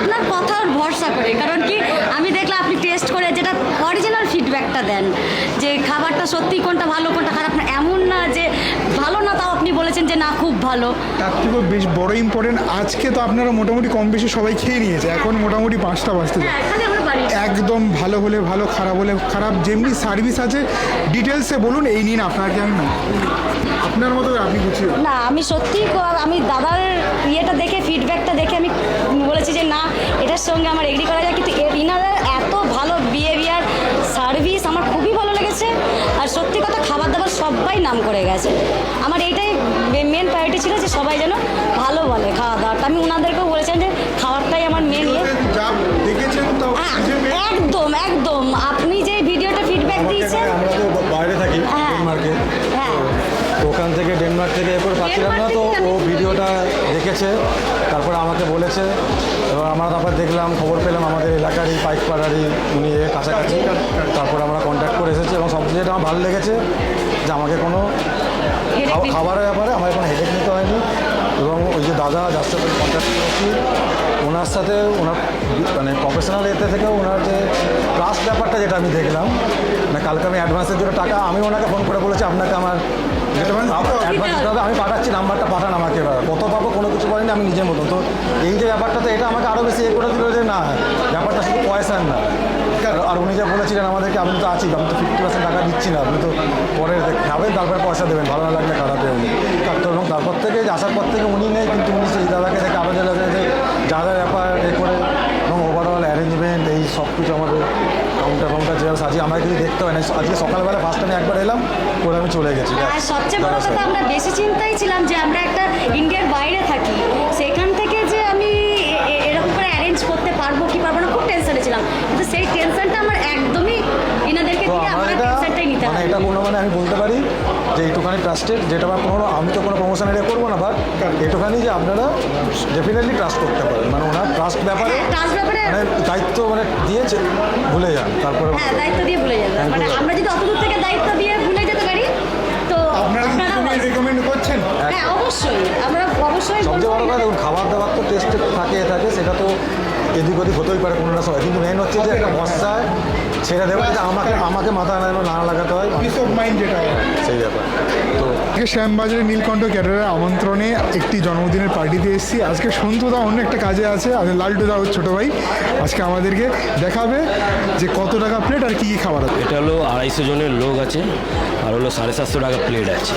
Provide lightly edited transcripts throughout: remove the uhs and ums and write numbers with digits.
আপনার কথার ভরসা করে, কারণ কি আমি দেখলাম আপনি টেস্ট করে যেটা অরিজিনাল ফিডব্যাকটা দেন যে খাবারটা সত্যি কোনটা ভালো কোনটা খারাপ না, এমন না যে ভালো না তাও আপনি বলেছেন যে না খুব ভালো। তার থেকেও বেশ বড় ইম্পর্টেন্ট, আজকে তো আপনারা মোটামুটি কম বেশি সবাই খেয়ে নিয়েছে, এখন মোটামুটি 5টা বাজতে যায়। হ্যাঁ, এখানে আমরা বাড়ি একদম ভালো হলে ভালো, খারাপ হলে খারাপ, যেমনি সার্ভিস আছে ডিটেলসে বলুন, এই নিন আপনাকে আমি না আপনার মতো আপনি গুছিয়ে না, আমি সত্যি আমি দাদার ইয়েটা দেখে ফিডব্যাকটা দেখে আমি বলেছি যে না এটার সঙ্গে আমার এগ্রি করা যায়, কিন্তু ইনাদের এত ভালো বিহেভিয়ার সার্ভিস আমার খুবই ভালো লেগেছে। আর সত্যি কথা খাবার দাবার সবাই নাম করে গেছে, আমার এইটাই মেন প্রায়োরিটি ছিল যে সবাই যেন ভালো বলে খাওয়া দাওয়াটা। আমি ওনাদেরকেও বলেছেন যে খাবারটাই আমার মেন ইয়ে। যা দেখেছেন তো একদম একদম আপনি যে ভিডিওটা ফিডব্যাক দিয়েছেন। আমরা তো বাইরে থাকি হ্যাঁ। ডেনমার্কে, হ্যাঁ তো ওখান থেকে ডেনমার্ক থেকে এরপর পাচ্ছিলাম না, তো ও ভিডিওটা দেখেছে, তারপরে আমাকে বলেছে, এবার আমরা তারপর দেখলাম, খবর পেলাম আমাদের এলাকারই পাইকপাড়ারই উনি কাছাকাছি, তারপর আমরা কন্ট্যাক্ট করে এসেছি। এবং সবচেয়ে যেটা আমার ভালো লেগেছে যে আমাকে কোনো খাবারের ব্যাপারে আমার কোনো হেডেক নিতে হয়নি। এবং ওই যে দাদা যার সাথে কন্ট্যাক্ট করেছি ওনার সাথে ওনার মানে প্রফেশনাল এতে থেকে ওনার যে ট্রাস্ট ব্যাপারটা যেটা আমি দেখলাম, মানে কালকে আমি অ্যাডভান্সের জন্য টাকা আমি ওনাকে ফোন করে বলেছি আপনাকে আমার অ্যাডভান্স দিতে হবে, আমি পাঠাচ্ছি, নাম্বারটা পাঠান আমাকে, এবার কত পাবো কোনো কিছু বলেনি, আমি নিজের মতো। তো এই যে ব্যাপারটা, তো এটা আমাকে আরও বেশি করে দিল যে না ব্যাপারটা শুধু পয়সার না। আর উনি যা বলেছিলেন আমাদেরকে, আপনি তো আছি, আমি তো 50% টাকা দিচ্ছি না, আপনি তো পরে খাবেন তারপরে পয়সা দেবেন, ভালো না লাগলে খারাপ হয়ে উনি। তো এবং তারপর থেকে আসার পর থেকে উনি নেই, কিন্তু উনি সেই দাদাকে দেখে আরও যা লাগে যে যা যা ব্যাপার এ করে এবং ওভারঅল অ্যারেঞ্জমেন্ট এই সব কিছু আমাদের কাউন্টার যেভাবে সাজিয়ে আমাকে কিছু দেখতে হয় না। আজকে সকালবেলা ফার্স্ট টাইমে একবার এলাম, করে আমি চলে গেছি। আর সবচেয়ে বড় কথা আমরা বেশি চিন্তাই ছিলাম যে আমরা একটা ইন্ডিয়ার বাইরে থাকি, সেখান থেকে যে আমি এরকম করে অ্যারেঞ্জ করতে পারবো কি পারবো না খুব টেনশনে ছিলাম, কিন্তু সেই টেনশনটা আমার একদমই এনাদেরকে তো দিয়ে আমার আমার এটা টেনশনটাই নিতে মানে হয়। এটা কোনো মানে আমি বলতে পারি যে এইটুখানি ট্রাস্টেড, যেটা আমার কোনো আমি তো কোনো প্রমোশন এটা করবো না, বাট এইটুখানি যে আপনারা ডেফিনেটলি ট্রাস্ট করতে পারেন, মানে ওনার ট্রাস্ট ব্যাপারে ট্রাস্ট ব্যাপারে মানে দায়িত্ব মানে দিয়েছে ভুলে যান, তারপরে হ্যাঁ দায়িত্ব দিয়ে ভুলে যাবে, Thank you, মানে sir. আমরা যদি অতদূর থেকে দায়িত্ব দিয়ে ভুলে যেতে পারি তো আপনারা রেকমেন্ড করছেন? হ্যাঁ অবশ্যই আমরা অবশ্যই সবচেয়ে বড় কথা দেখুন, খাবার দাবার তো টেস্টে থাকে সেটা তো এদিক ওদিক হতেই পারে কোনো না সময়, কিন্তু মেন হচ্ছে যে একটা বস্তায় সেটা দেবে যে আমাকে মাথা না লাগাতে হয়, পিস অফ মাইন্ড যেটা হয় সেই ব্যাপার। তো আজকে শ্যামবাজারের নীলকণ্ঠ ক্যাটারের আমন্ত্রণে একটি জন্মদিনের পার্টিতে এসেছি। আজকে সন্তুদা অন্য একটা কাজে আছে, আর লালটুদা ওর ছোটো ভাই আজকে আমাদেরকে দেখাবে যে কত টাকা প্লেট আর কী কী খাবার আছে। এটা হলো 250 জনের লোক আছে, আর হলো 750 টাকা প্লেট আছে।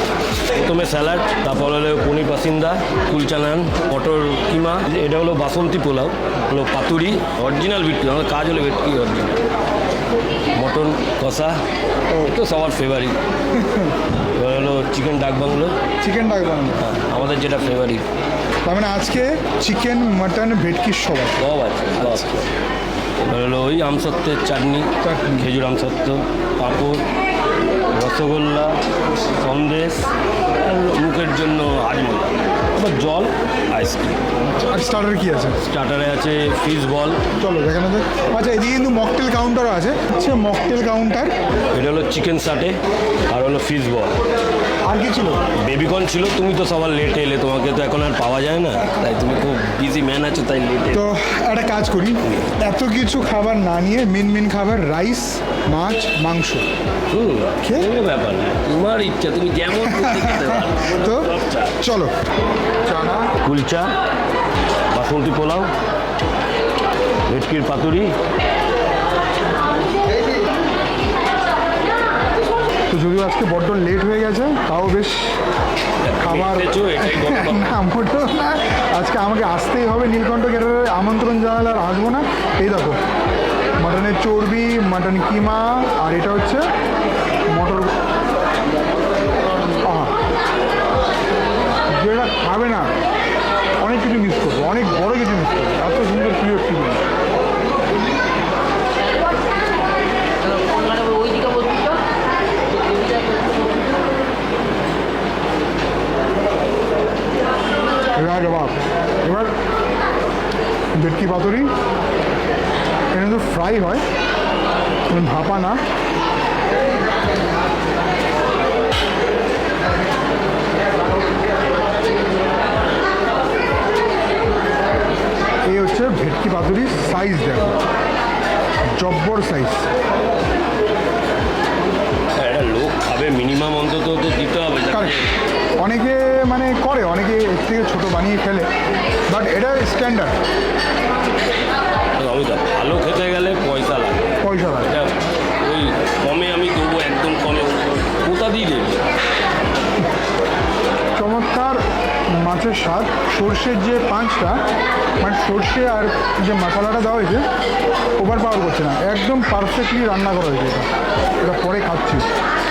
প্রথমে স্যালাড, তারপর হলো পনির পাসিন্দা, কুলচা নান, মটর কিমা, এটা হলো বাসন্তী পোলাও, হলো পাতুরি অরিজিনাল ভেটকি, আমাদের কাজ হলো ভেটকি অরিজিনাল, মটন কষা তো সবার ফেভারিট, এবার হলো চিকেন ডাক বাংলো, চিকেন ডাক বানানো, আমাদের যেটা ফেভারিট। তার মানে আজকে চিকেন মাটন ভেটকির সবাই। সব আছে সব। এবার হলো ওই আমসত্ত্বের চাটনি, খেজুর আমসত্ত্ব, পাঁপড়, রসগোল্লা, সন্দেশ, আর মুখের জন্য আজমল, এবার জল, আইসক্রিম। আর স্টার্টার কি আছে? স্টার্টারে আছে ফিশ বল, চলো দেখানো যাক। আচ্ছা এদিকে কিন্তু মকটেল কাউন্টারও আছে, হচ্ছে মকটেল কাউন্টার। এটা হলো চিকেন সাটে, আর হলো ফিশ বল। আর কি ছিল? বেবিকর্ন ছিল, তুমি তো সবার লেটে এলে, তোমাকে তো এখন আর পাওয়া যায় না, তাই তুমি খুব বিজি ম্যান আছো, তাই লেটে। তো একটা কাজ করি, এত কিছু খাবার না নিয়ে মেন খাবার রাইস, মাছ, মাংস কোনো ব্যাপার না, তোমার ইচ্ছা, তুমি যেমন খুশি খেতে পারো। তো চলো। চানা, কুলচা, বাসন্তী পোলাও, ভেটকির পাতুরি। তো যদিও আজকে বড্ড লেট হয়ে গেছে, তাও বেশ খাবার খেয়েছো, এটাই বড় কথা। না মোটেও না, আজকে আমাকে আসতেই হবে। নীলকণ্ঠ ক্যাটারের আমন্ত্রণ জানালে আর আসবো না। এই দেখো মাটনের চর্বি, মাটন কিমা, আর এটা হচ্ছে মটর, যেটা খাবে না অনেক কিছু মিস করবো, অনেক বড় কিছু মিস করবো, এত সুন্দর প্রিয় টিফিন। জবাব। এবার ভেটকি পাতুরি, এটা কিন্তু ফ্রাই হয়, ভাপা না। এই হচ্ছে ভেটকি পাতুরির সাইজ, দেখো জব্বর সাইজ। একটা লোক খাবে মিনিমাম অন্তত তো দিতে হবে যাতে- কারেক্ট, অনেকে মানে করে, অনেকে এর থেকে ছোটো বানিয়ে ফেলে, বাট এটা স্ট্যান্ডার্ড। আমি তো ভালো খেতে গেলে পয়সা লাগে, পয়সা লাগে। এটা ওই কমে আমি দেবো, একদম কমে কোথা দিয়ে দেবে। চমৎকার মাছের স্বাদ, সর্ষের যে পাঁচটা, মানে সর্ষে আর যে মশলাটা দেওয়া হয়েছে ওভার পাওয়ার করছে না, একদম পারফেক্টলি রান্না করা হয়েছে। এটা পরে খাচ্ছি,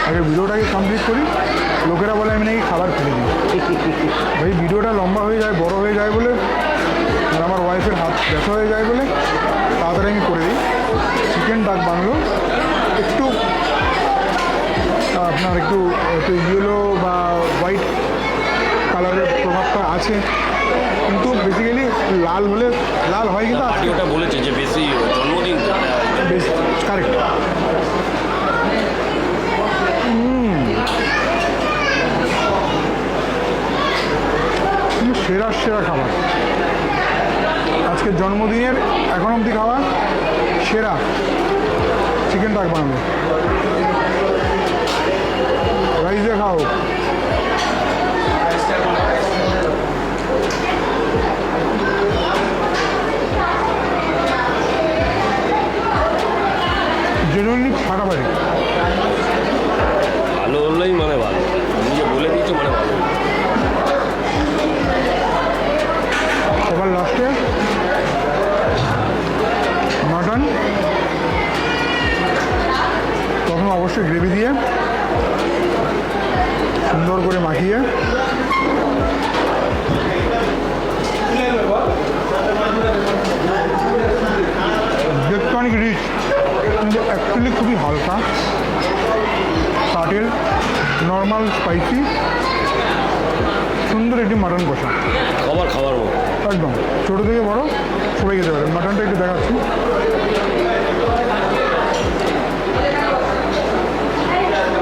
আগে ভিডিওটাকে কমপ্লিট করি। লোকেরা বলে আমি নাকি খাবার ফেলে দিই, ভাই ভিডিওটা লম্বা হয়ে যায়, বড় হয়ে যায় বলে, আর আমার ওয়াইফের হাত ব্যথা হয়ে যায় বলে তাড়াতাড়ি আমি করে দিই। চিকেন ডাক বাংলো একটু আপনার একটু একটু ইয়েলো বা হোয়াইট কালারের প্রভাবটা আছে, কিন্তু বেসিক্যালি লাল হলে লাল হয়, কিন্তু পার্টি ওটা বলেছে যে বেশি জন্মদিন তো, বেশ কারেক্ট। সেরা সেরা খাবার, আজকের জন্মদিনের এখন অবধি খাওয়া সেরা চিকেন ডাক বানাবো। রাইস দিয়ে খাও, জেনুইনলি ফাটাফাটি। ভালো হলেই মানে ভালো, নিজে বলে দিয়েছো মানে ভালো। সবার লাস্টে মাটন, তখন অবশ্যই গ্রেভি দিয়ে সুন্দর করে মাখিয়ে, দেখতে অনেক রিচ কিন্তু অ্যাকচুয়ালি খুবই হালকা, সাটেল, নর্মাল স্পাইসি, সুন্দর একটি মাটন কষা, খাবার মতো। একদম ছোটো থেকে বড় সবাই খেতে পারে। মাটনটা একটু দেখাচ্ছি, এই দেখো,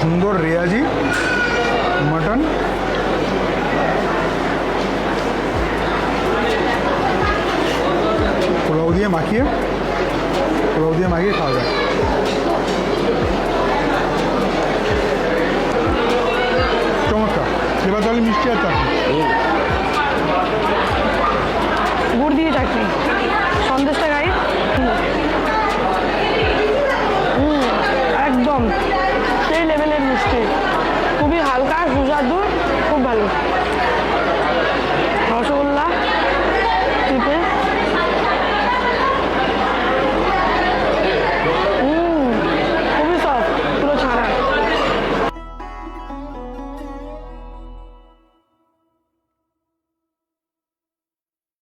সুন্দর রেয়াজি মাটন, পোলাও দিয়ে মাখিয়ে